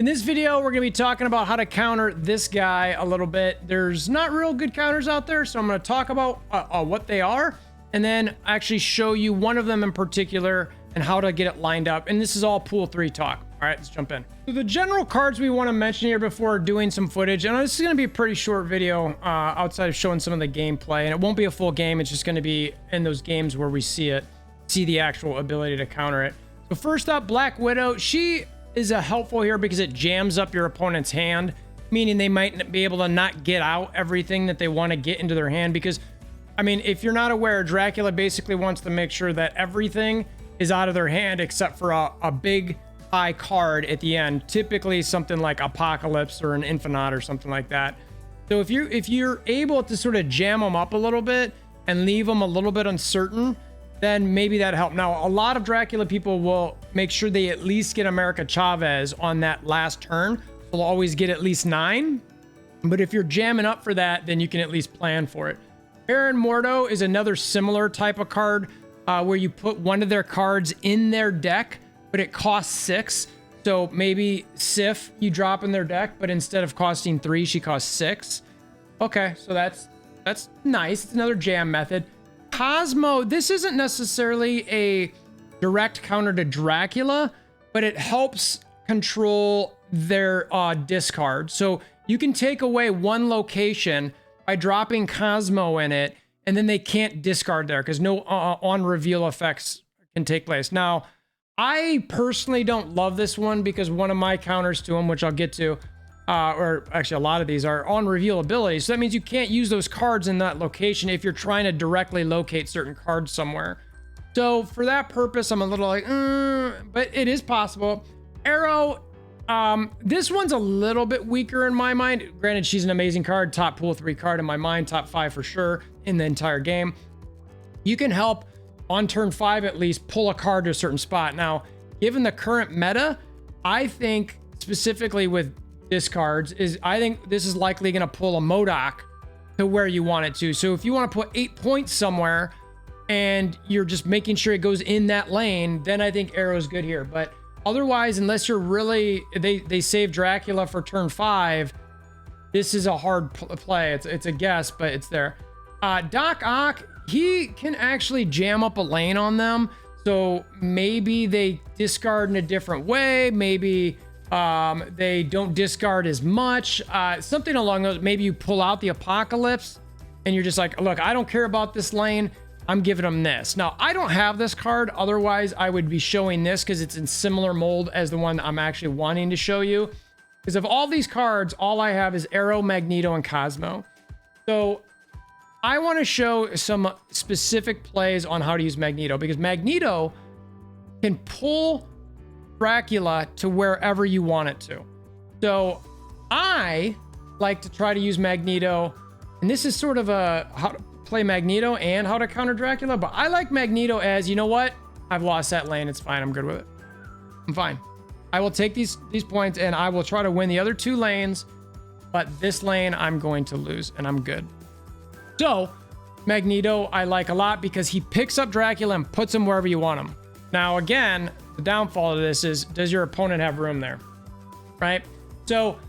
this video, we're going to be talking about how to counter this guy a little bit. There's not real good counters out there, so I'm going to talk about what they are and then actually show you one of them in particular and how to get it lined up. And this is all pool 3 talk. All right, let's jump in. So the general cards we want to mention here before doing some footage, and this is going to be a pretty short video outside of showing some of the gameplay, and it won't be a full game. It's just going to be in those games where we see the actual ability to counter it. So first up, Black Widow. She is helpful here because it jams up your opponent's hand, meaning they might be able to not get out everything that they want to get into their hand. Because, I mean, if you're not aware, Dracula basically wants to make sure that everything is out of their hand except for a big high card at the end, typically something like Apocalypse or an Infinite or something like that. So if you're able to sort of jam them up a little bit and leave them a little bit uncertain, then maybe that help. Now, a lot of Dracula people will make sure they at least get America Chavez on that last turn. They'll always get at least 9. But if you're jamming up for that, then you can at least plan for it. Baron Mordo is another similar type of card where you put one of their cards in their deck, but it costs 6. So maybe Sif you drop in their deck, but instead of costing 3, she costs 6. Okay, so that's nice. It's another jam method. Cosmo, this isn't necessarily a direct counter to Dracula, but it helps control their discard. So you can take away one location by dropping Cosmo in it, and then they can't discard there because no on reveal effects can take place. Now, I personally don't love this one because one of my counters to him, which I'll get to, or actually a lot of these are on reveal abilities. So that means you can't use those cards in that location if you're trying to directly locate certain cards somewhere. So for that purpose, I'm a little like, but it is possible. Arrow, this one's a little bit weaker in my mind. Granted, she's an amazing card, top pool 3 card in my mind, top 5 for sure in the entire game. You can help on turn 5 at least pull a card to a certain spot. Now, given the current meta, I think specifically with discards I think this is likely going to pull a MODOK to where you want it to. So if you want to put 8 points somewhere and you're just making sure it goes in that lane, then I think Arrow's good here. But otherwise, unless you're really, they save Dracula for turn 5, this is a hard play. It's a guess, but it's there. Doc Ock, he can actually jam up a lane on them. So maybe they discard in a different way. Maybe they don't discard as much. Something along those. Maybe you pull out the Apocalypse and you're just like, look, I don't care about this lane. I'm giving them this. Now, I don't have this card. Otherwise, I would be showing this because it's in similar mold as the one I'm actually wanting to show you. Because of all these cards, all I have is Arrow, Magneto, and Cosmo. So I want to show some specific plays on how to use Magneto, because Magneto can pull Dracula to wherever you want it to. So I like to try to use Magneto, and this is sort of a how to play Magneto and how to counter Dracula, but I like Magneto as, you know what? I've lost that lane. It's fine. I'm good with it. I'm fine. I will take these points and I will try to win the other 2 lanes, but this lane I'm going to lose and I'm good. So Magneto I like a lot because he picks up Dracula and puts him wherever you want him. Now, again, the downfall of this is, does your opponent have room there? Right? So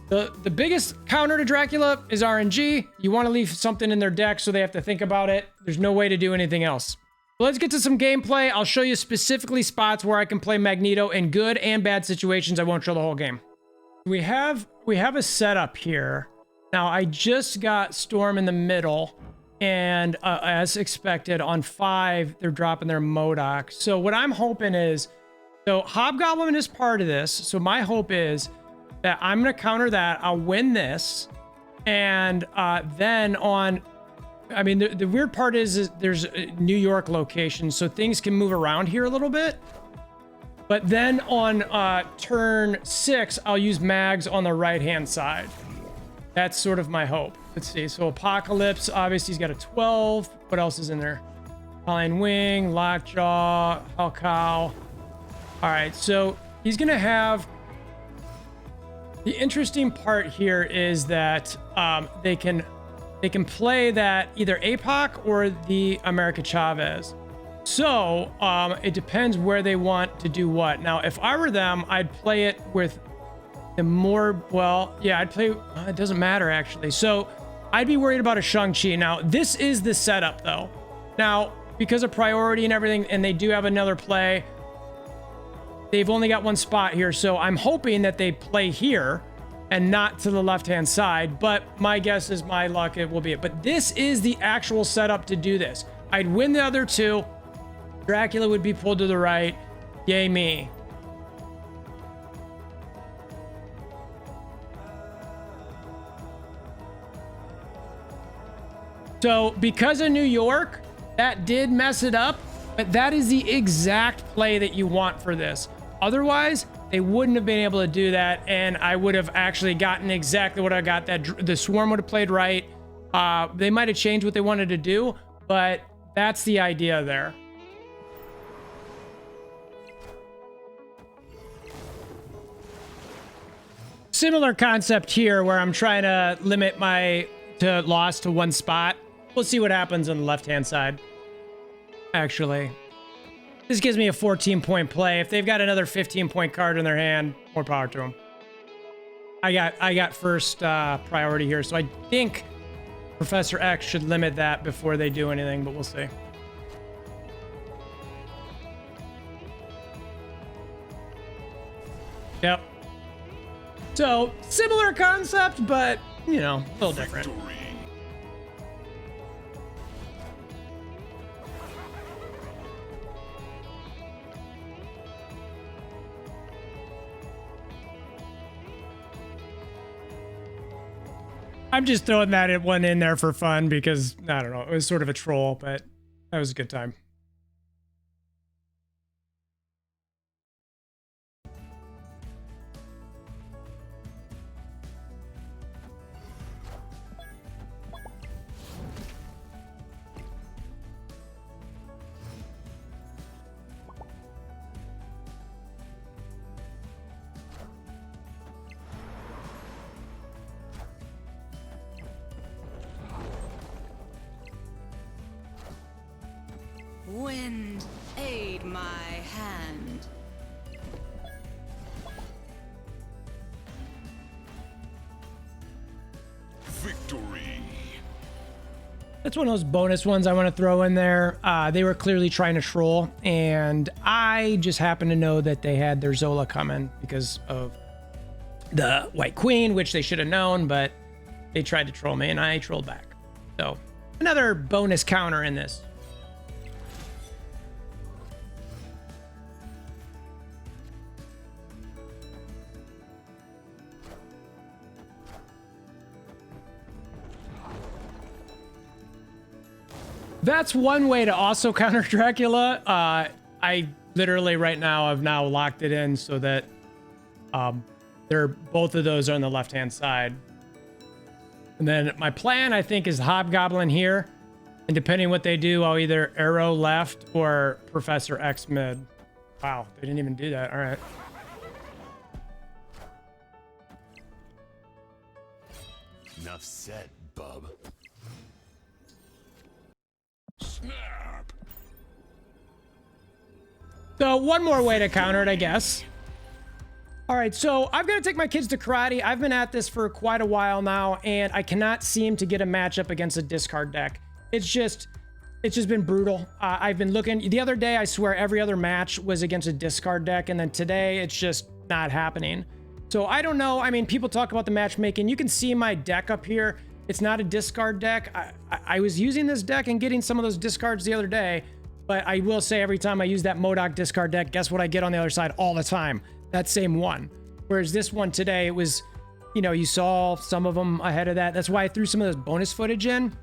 the biggest counter to Dracula is RNG. You want to leave something in their deck so they have to think about it. There's no way to do anything else. So let's get to some gameplay. I'll show you specifically spots where I can play Magneto in good and bad situations. I won't show the whole game. We have a setup here. Now, I just got Storm in the middle, and as expected, on 5, they're dropping their MODOK. So what I'm hoping is, so Hobgoblin is part of this. So my hope is that I'm going to counter that. I'll win this. And then on, I mean, the weird part is there's a New York location, so things can move around here a little bit. But then on turn 6, I'll use Mags on the right-hand side. That's sort of my hope. Let's see. So Apocalypse, obviously he's got a 12. What else is in there? Flying Wing, Lockjaw, Hellcow. All right, so he's going to have... The interesting part here is that they can play that either APOC or the America Chavez. So it depends where they want to do what. Now, if I were them, I'd play it with the more, well, yeah, I'd play, it doesn't matter actually. So I'd be worried about a Shang-Chi. Now, this is the setup though. Now, because of priority and everything, and they do have another play, they've only got one spot here. So I'm hoping that they play here and not to the left-hand side, but my guess is my luck, it will be it. But this is the actual setup to do this. I'd win the other two. Dracula would be pulled to the right. Yay me. So because of New York, that did mess it up, but that is the exact play that you want for this. Otherwise, they wouldn't have been able to do that, and I would have actually gotten exactly what I got. That the Swarm would have played right. They might have changed what they wanted to do, but that's the idea there. Similar concept here where I'm trying to limit my loss to one spot. We'll see what happens on the left-hand side. Actually, this gives me a 14-point play. If they've got another 15-point card in their hand, more power to them. I got first priority here, so I think Professor X should limit that before they do anything, but we'll see. Yep. So similar concept, but you know, a little different. I'm just throwing that one in there for fun because, I don't know, it was sort of a troll, but that was a good time. Wind, aid my hand. Victory. That's one of those bonus ones I want to throw in there. They were clearly trying to troll, and I just happened to know that they had their Zola coming because of the White Queen, which they should have known, but they tried to troll me, and I trolled back. So another bonus counter in this. That's one way to also counter Dracula. I literally right now have now locked it in so that both of those are on the left-hand side. And then my plan, I think, is Hobgoblin here. And depending what they do, I'll either Arrow left or Professor X mid. Wow, they didn't even do that. All right. Enough said, bub. Snap. So one more way to counter it, I guess. All right, so I've got to take my kids to karate. I've been at this for quite a while now, and I cannot seem to get a matchup against a discard deck. It's just been brutal. I've been looking. The other day, I swear every other match was against a discard deck, and then today it's just not happening. So I don't know. I mean, people talk about the matchmaking. You can see my deck up here. It's not a discard deck. I was using this deck and getting some of those discards the other day, but I will say every time I use that MODOK discard deck, guess what I get on the other side all the time? That same one. Whereas this one today, it was, you know, you saw some of them ahead of that. That's why I threw some of this bonus footage in,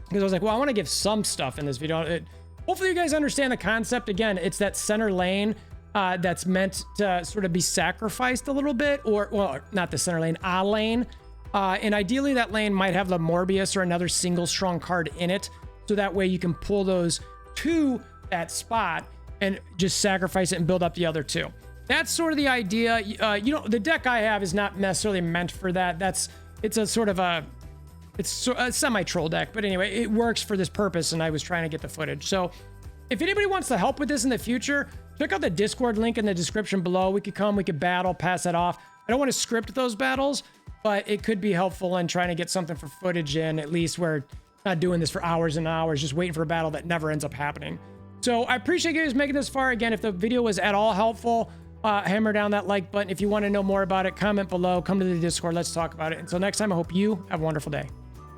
because I was like, well, I want to give some stuff in this video. Hopefully you guys understand the concept. Again, it's that center lane that's meant to sort of be sacrificed a little bit, or, well, not the center lane, a lane. And ideally that lane might have the Morbius or another single strong card in it. So that way you can pull those to that spot and just sacrifice it and build up the other two. That's sort of the idea. You know, the deck I have is not necessarily meant for that. It's a sort of a semi-troll deck. But anyway, it works for this purpose, and I was trying to get the footage. So if anybody wants to help with this in the future, check out the Discord link in the description below. We could come, we could battle, pass that off. I don't want to script those battles, but it could be helpful in trying to get something for footage in, at least where not doing this for hours and hours, just waiting for a battle that never ends up happening. So I appreciate you guys making this far. Again, if the video was at all helpful, hammer down that like button. If you want to know more about it, comment below, come to the Discord, let's talk about it. Until next time, I hope you have a wonderful day.